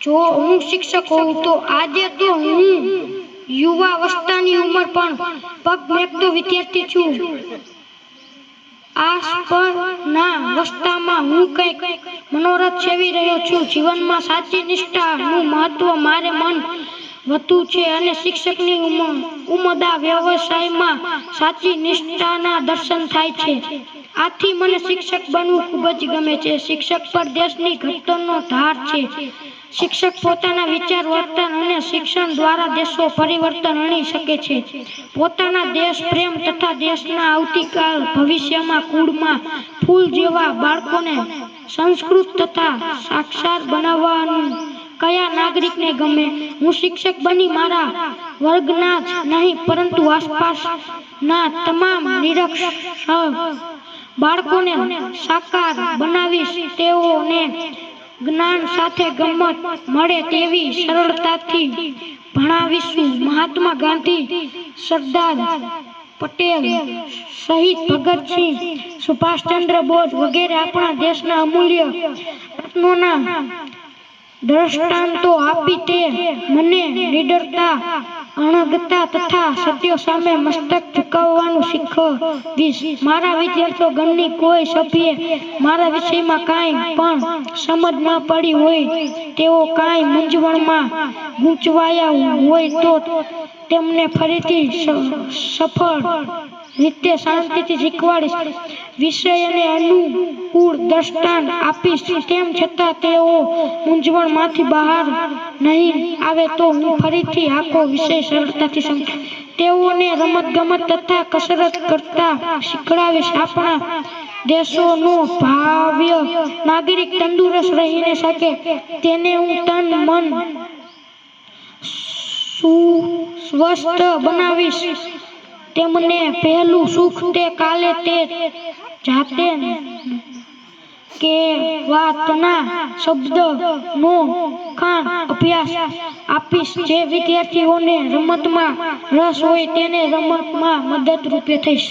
જો હું શિક્ષક હોઉં તો આજે તો હું યુવાવસ્થાની ઉંમર પણ પગ મેકતો વિદ્યાર્થી છું. આ સ્પર્ધના અવસ્થામાં હું કંઈક મનોરથ સેવી રહ્યો છું. જીવનમાં સાચી નિષ્ઠાનું મહત્વ મારે મન વધુ છે અને શિક્ષકની ઉમદા વ્યવસાયમાં સાચી નિષ્ઠાના દર્શન થાય છે. આથી મને શિક્ષક બનવું ખૂબ જ ગમે છે. શિક્ષક પર દેશની ઘડતરનો ધાર છે. શિક્ષક પોતાના વિચાર, વર્તન અને શિક્ષણ દ્વારા દેશો પરિવર્તન આણી શકે છે. પોતાના દેશ પ્રેમ તથા દેશના આવતીકાલ ભવિષ્યમાં કુળમાં ફૂલ જેવા બાળકોને સંસ્કૃત તથા સાક્ષર બનાવવાનું કયા નાગરિકને ગમે. હું શિક્ષક બની મારા વર્ગના જ નહીં પરંતુ આસપાસના તમામ નિરક્ષર બાળકોને સાકાર બનાવીશ. તેઓને જ્ઞાન સાથે ગમ્મત મળે તેવી સરળતાથી ભણાવીશું. મહાત્મા ગાંધી, સરદાર પટેલ શહીદ ભગતસિંહ, સુભાષચંદ્ર બોઝ વગેરે આપણા દેશના અમૂલ્ય રત્નોના દ્રષ્ટાંતો આપી તે મને નિડરતા, અણગતા તથા સત્ય સામે મસ્તક ઝુકાવવાનું શીખવીશ. મારા વિદ્યાર્થીઓ ગણની કોઈ સભ્યે મારા વિષયમાં કાંઈ પણ સમજ ન પડી હોય, તેઓ કાંઈ મૂંઝવણમાં ગૂંચવાયા હોય તો તેમને ફરીથી સફળ રીતે શાંતિથી શીખવાડીશ. વિષયને અનુકૂળ દ્રષ્ટાંત આપીશ. તેમ છતાં તેઓ મૂંઝવણમાંથી બહાર નહીં આવે તો હું ફરીથી આખો વિષય સરળતાથી સમજાવીશ. તેઓને રમતગમત તથા કસરત કરતા શીખવાડીશ. આપણા દેશનો ભાવ્ય નાગરિક તંદુરસ્ત રહી શકે તેને હું તન મન સ્વસ્થ બનાવીશ. તેમને પહેલું સુખ તે કાલે તે જાતે કહેવાતા શબ્દનો ખાન અભ્યાસ આપીશ. જે વિદ્યાર્થીઓને રમતમાં રસ હોય તેને રમતમાં મદદરૂપ થઈશ.